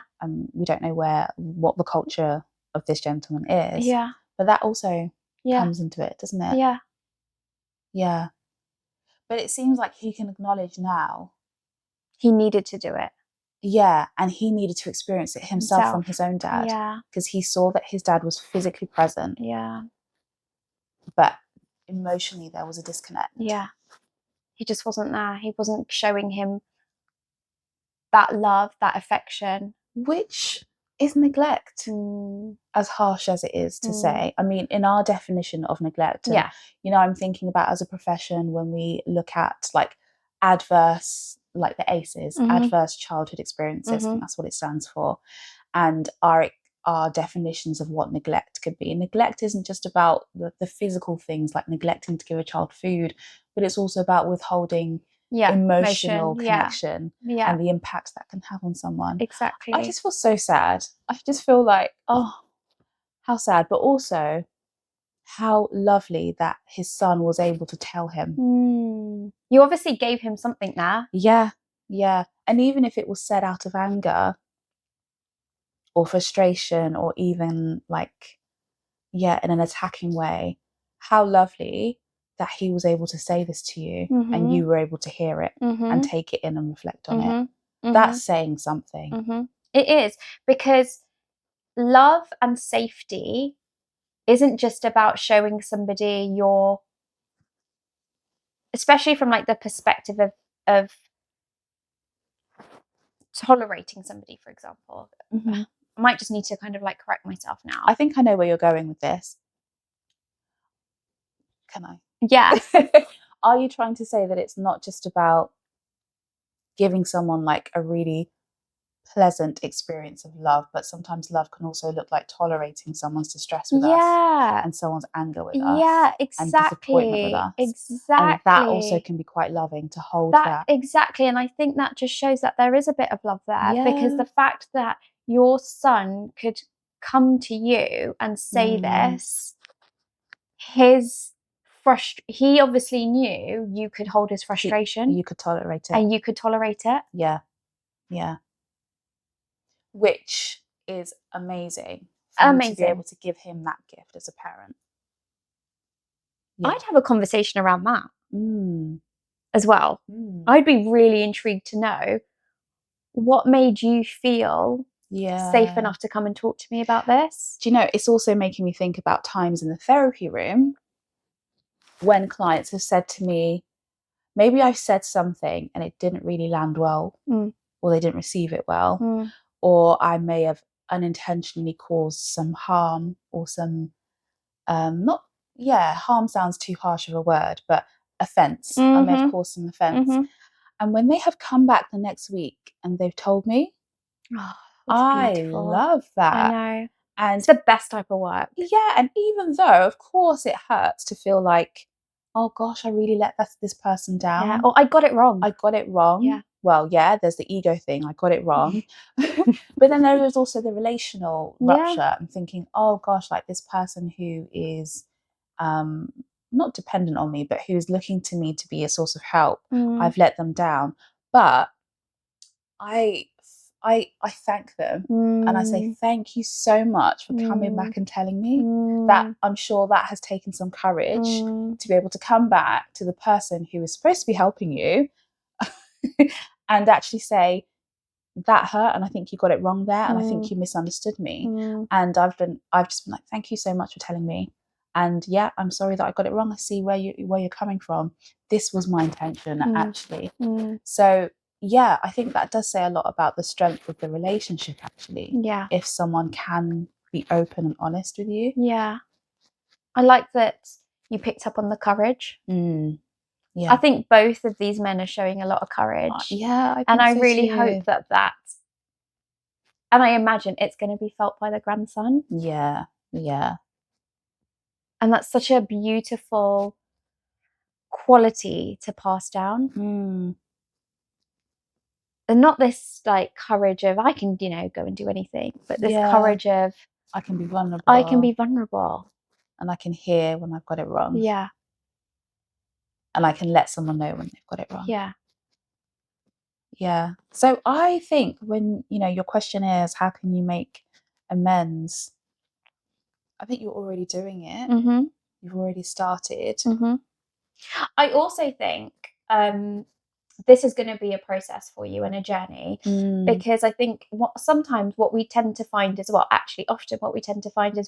We don't know what the culture of this gentleman is. Yeah. But that also comes into it, doesn't it? Yeah. Yeah. But it seems like he can acknowledge now. He needed to do it. Yeah, and he needed to experience it himself from his own dad. Yeah. Because he saw that his dad was physically present. Yeah. But emotionally there was a disconnect. Yeah. He just wasn't there. He wasn't showing him that love, that affection. Which is neglect, as harsh as it is to say. I mean, in our definition of neglect, and, I'm thinking about as a profession when we look at like adverse, like the ACEs, adverse childhood experiences, I think that's what it stands for, and our definitions of what neglect could be. Neglect isn't just about the physical things like neglecting to give a child food, but it's also about withholding emotional connection and the impact that can have on someone. Exactly. I just feel so sad. I just feel like, oh, how sad, but also how lovely that his son was able to tell him. You obviously gave him something there. Yeah. And even if it was said out of anger or frustration or even like, in an attacking way, how lovely that he was able to say this to you and you were able to hear it and take it in and reflect on it. That's saying something. It is, because love and safety isn't just about showing somebody especially from like the perspective of tolerating somebody, for example. I might just need to kind of like correct myself now. I think I know where you're going with this. Can I? Yes. Are you trying to say that it's not just about giving someone like a really pleasant experience of love, but sometimes love can also look like tolerating someone's distress with us and someone's anger with us, exactly. and disappointment with us, exactly, and that also can be quite loving to hold that exactly. And I think that just shows that there is a bit of love there, because the fact that your son could come to you and say this, he obviously knew you could hold his frustration. You could tolerate it. And you could tolerate it. Yeah. Yeah. Which is amazing for me to be able to give him that gift as a parent. Yeah. I'd have a conversation around that as well. Mm. I'd be really intrigued to know what made you feel safe enough to come and talk to me about this. Do you know, it's also making me think about times in the therapy room when clients have said to me, maybe I've said something and it didn't really land well, or they didn't receive it well, or I may have unintentionally caused some harm or some harm sounds too harsh of a word, but offense. I may have caused some offense. And when they have come back the next week and they've told me, I love that. I know. And it's the best type of work. Yeah, and even though, of course, it hurts to feel like, oh gosh, I really let this person down. Yeah. Or I got it wrong. Yeah. Well, yeah, there's the ego thing. I got it wrong. But then there is also the relational rupture. I'm thinking, oh gosh, like this person who is not dependent on me, but who's looking to me to be a source of help. I've let them down. But I thank them and I say thank you so much for coming back and telling me that. I'm sure that has taken some courage to be able to come back to the person who is supposed to be helping you and actually say, that hurt and I think you got it wrong there and I think you misunderstood me. And I've just been like, thank you so much for telling me. And yeah, I'm sorry that I got it wrong. I see where you're coming from. This was my intention, actually. So yeah, I think that does say a lot about the strength of the relationship, actually. Yeah. If someone can be open and honest with you. Yeah. I like that you picked up on the courage. Yeah. I think both of these men are showing a lot of courage. Yeah, I think and I so really too. hope that and I imagine it's going to be felt by the grandson. Yeah. Yeah. And that's such a beautiful quality to pass down. And not this like courage of I can, go and do anything, but this courage of I can be vulnerable. And I can hear when I've got it wrong. Yeah. And I can let someone know when they've got it wrong. Yeah. Yeah. So I think when, your question is, how can you make amends? I think you're already doing it. You've already started. I also think this is going to be a process for you and a journey, because I think often what we tend to find is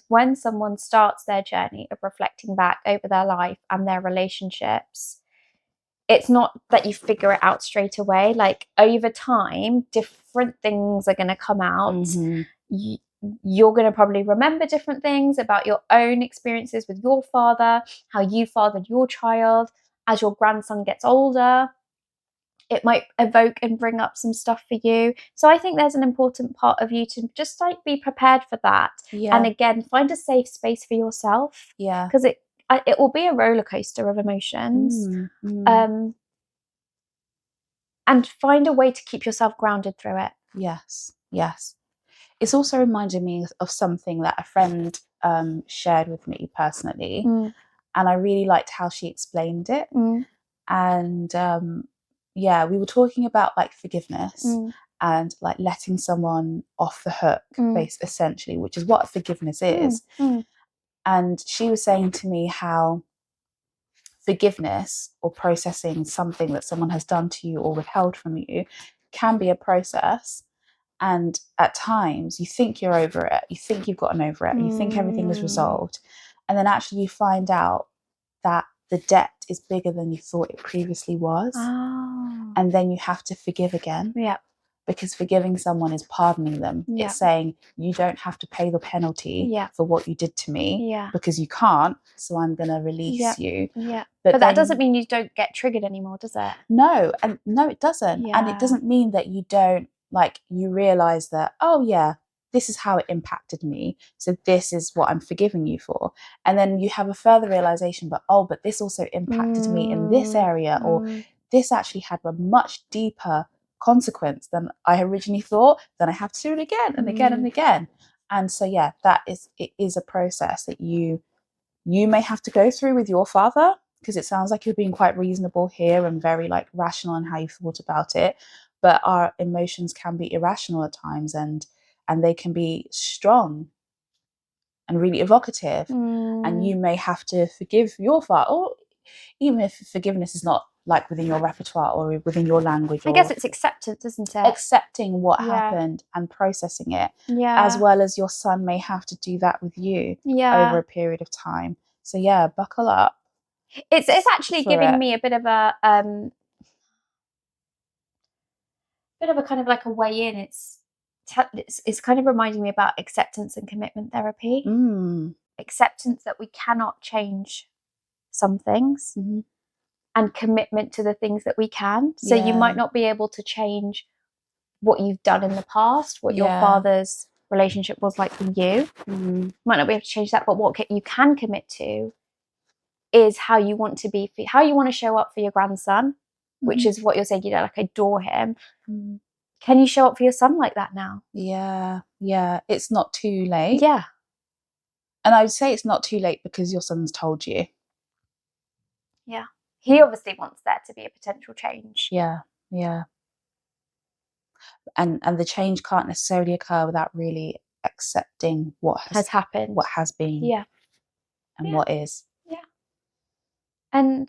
when someone starts their journey of reflecting back over their life and their relationships, it's not that you figure it out straight away. Like over time, different things are going to come out. You're going to probably remember different things about your own experiences with your father, how you fathered your child. As your grandson gets older, it might evoke and bring up some stuff for you. So I think there's an important part of you to just like be prepared for that. Yeah. And again, find a safe space for yourself. Yeah. Because it will be a roller coaster of emotions. And find a way to keep yourself grounded through it. Yes. Yes. It's also reminded me of something that a friend shared with me personally. And I really liked how she explained it. And we were talking about like forgiveness and like letting someone off the hook, essentially, which is what forgiveness is. And she was saying to me how forgiveness or processing something that someone has done to you or withheld from you can be a process. And at times you think you're over it, you think you've gotten over it, you think everything is resolved. And then actually you find out that the debt is bigger than you thought it previously was. And then you have to forgive again. Yeah. Because forgiving someone is pardoning them. Yeah. It's saying, you don't have to pay the penalty for what you did to me because you can't, so I'm going to release you. Yeah. But that doesn't mean you don't get triggered anymore, does it? No, it doesn't. Yeah. And it doesn't mean that you don't, you realise that, oh yeah, this is how it impacted me, so this is what I'm forgiving you for. And then you have a further realisation, but this also impacted me in this area, or this actually had a much deeper consequence than I originally thought, then I have to do it again and again and again. And so it is a process that you you may have to go through with your father, because it sounds like you're being quite reasonable here and very like rational in how you thought about it. But our emotions can be irrational at times, and they can be strong and really evocative. And you may have to forgive your father, or even if forgiveness is not like within your repertoire or within your language. I guess it's acceptance, isn't it? Accepting what happened and processing it. As well as your son may have to do that with you over a period of time. So yeah, buckle up. It's actually giving me a bit of a kind of like a way in. It's kind of reminding me about acceptance and commitment therapy. Acceptance that we cannot change some things, and commitment to the things that we can. So you might not be able to change what you've done in the past, what your father's relationship was like with you. Might not be able to change that, but what you can commit to is how you want to be, how you want to show up for your grandson, which is what you're saying, like adore him. Can you show up for your son like that now? Yeah, it's not too late. Yeah. And I'd say it's not too late because your son's told you. Yeah. He obviously wants there to be a potential change. Yeah. And the change can't necessarily occur without really accepting what has happened, what has been, and what is. Yeah. And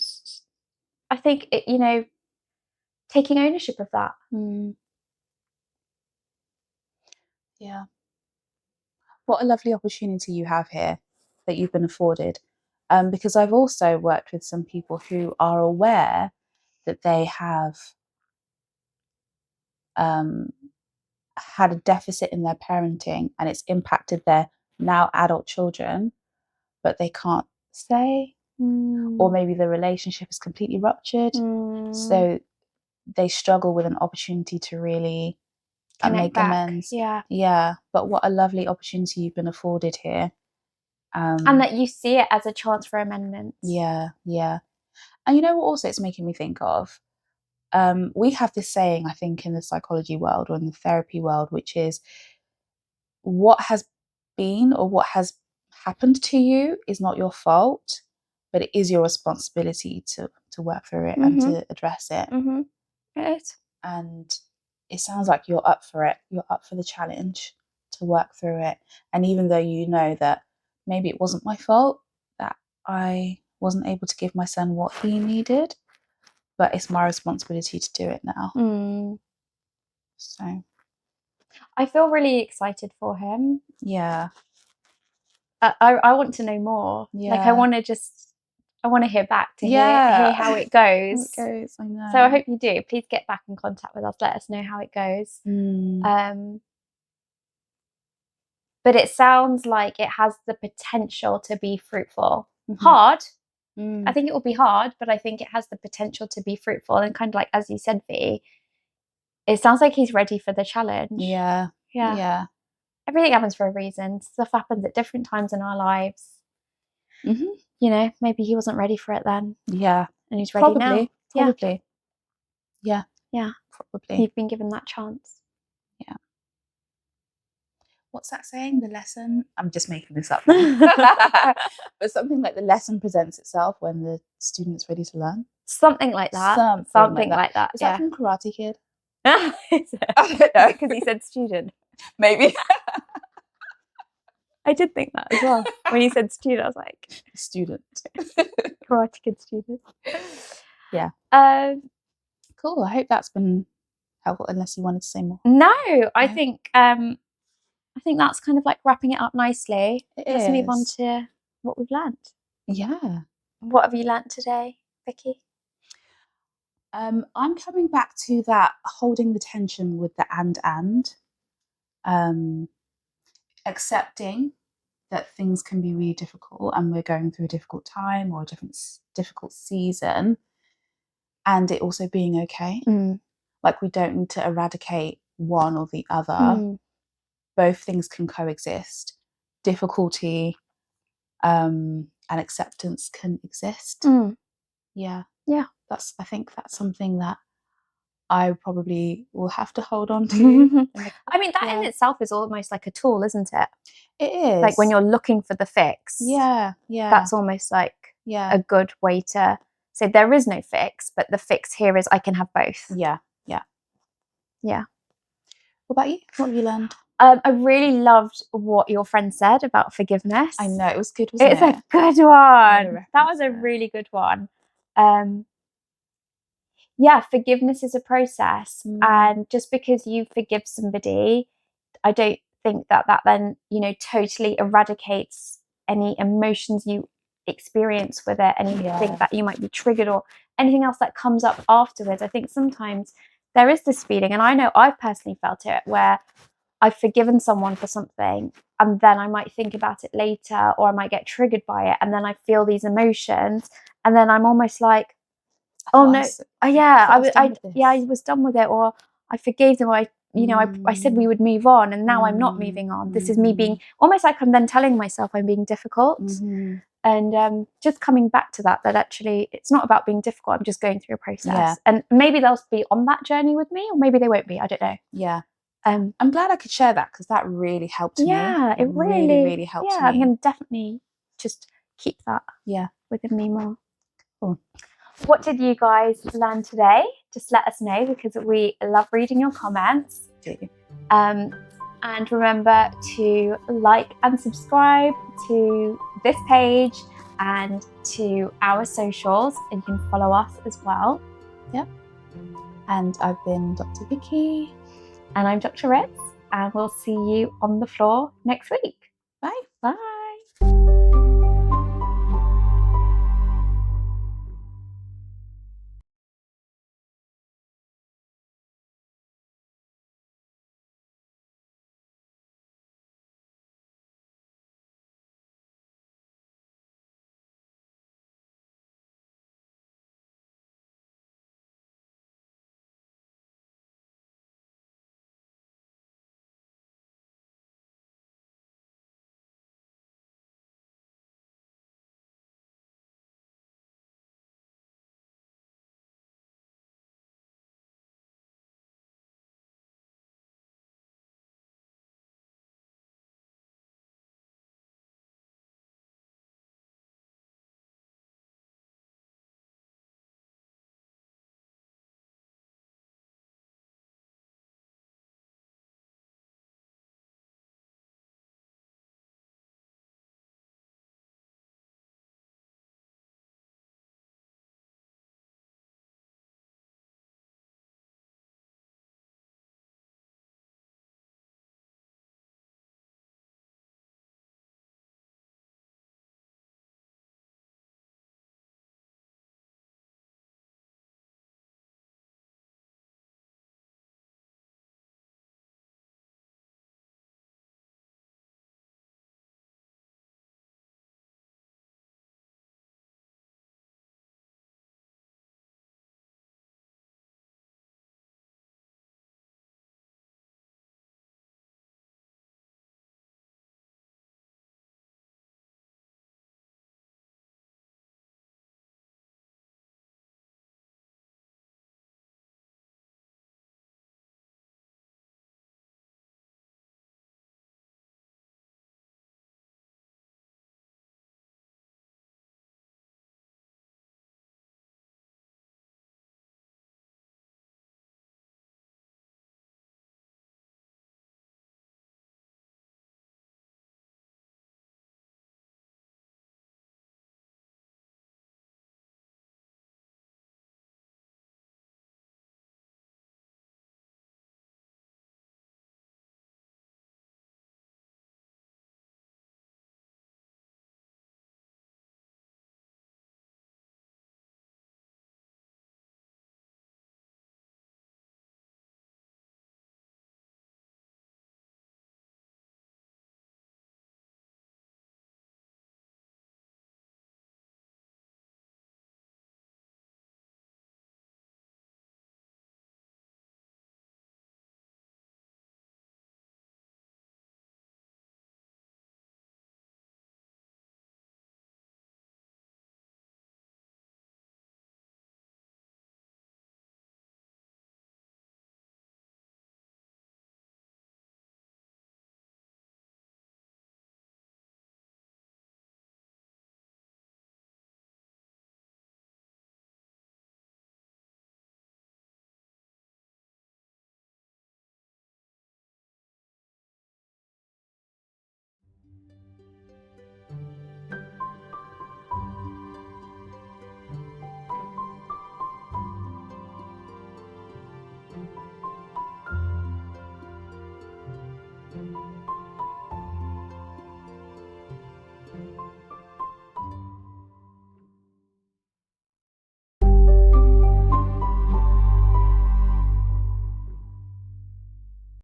I think taking ownership of that. Yeah. What a lovely opportunity you have here that you've been afforded. Because I've also worked with some people who are aware that they have had a deficit in their parenting and it's impacted their now adult children, but they can't say, or maybe the relationship is completely ruptured. So they struggle with an opportunity to really make amends. Yeah. But what a lovely opportunity you've been afforded here. And that you see it as a chance for amendments. Yeah. And you know what also it's making me think of? We have this saying, I think, in the psychology world or in the therapy world, which is what has been or what has happened to you is not your fault, but it is your responsibility to work through it and to address it. It is. And it sounds like you're up for it. You're up for the challenge to work through it. And even though you know that maybe it wasn't my fault, that I wasn't able to give my son what he needed, but it's my responsibility to do it now. So I feel really excited for him. Yeah. I want to know more. Like I want to hear back to hear how it goes. I know. So I hope you do. Please get back in contact with us. Let us know how it goes. But it sounds like it has the potential to be fruitful. Hard. I think it will be hard, but I think it has the potential to be fruitful. And kind of like, as you said, V, it sounds like he's ready for the challenge. Yeah. Everything happens for a reason. Stuff happens at different times in our lives. Maybe he wasn't ready for it then. Yeah. And he's ready now. Probably. Yeah. Probably. You've been given that chance. Yeah. What's that saying? The lesson? I'm just making this up. But something like the lesson presents itself when the student's ready to learn. Something like that. Something like that. Is that from Karate Kid? Is it? I don't know. Because he said student. Maybe. I did think that as well. When you said student, I was like... Student. Karate Kid student. Yeah. Cool. I hope that's been helpful, unless you wanted to say more. No, I think that's kind of like wrapping it up nicely. Let's move on to what we've learned. Yeah. What have you learnt today, Vicky? I'm coming back to that holding the tension with the and. Accepting that things can be really difficult and we're going through a difficult time or a difficult season, and it also being okay. Like we don't need to eradicate one or the other. Both things can coexist. Difficulty and acceptance can exist. Yeah. I think that's something that I probably will have to hold on to. I mean, that in itself is almost like a tool, isn't it? It is. Like when you're looking for the fix. Yeah. That's almost like a good way to say there is no fix, but the fix here is I can have both. Yeah. What about you? What have you learned? I really loved what your friend said about forgiveness. I know, it was good, wasn't it? It's a good one. That was a really good one. Yeah, forgiveness is a process. And just because you forgive somebody, I don't think that then, totally eradicates any emotions you experience with it, anything that you might be triggered or anything else that comes up afterwards. I think sometimes there is this feeling, and I know I've personally felt it, where I've forgiven someone for something and then I might think about it later, or I might get triggered by it, and then I feel these emotions, and then I'm almost like, oh no, I was done with it, or I forgave them, or I said we would move on, and now I'm not moving on. This is me being almost like I'm then telling myself I'm being difficult. And just coming back to that actually it's not about being difficult. I'm just going through a process, and maybe they'll be on that journey with me, or maybe they won't be. I don't know. I'm glad I could share that, because that really helped me. It really helped me. I'm going to definitely just keep that within me more. Cool. What did you guys learn today? Just let us know, because we love reading your comments. And remember to like and subscribe to this page and to our socials, and you can follow us as well. And I've been Dr. Vicky. And I'm Dr. Ritz, and we'll see you on the floor next week. Bye. Bye.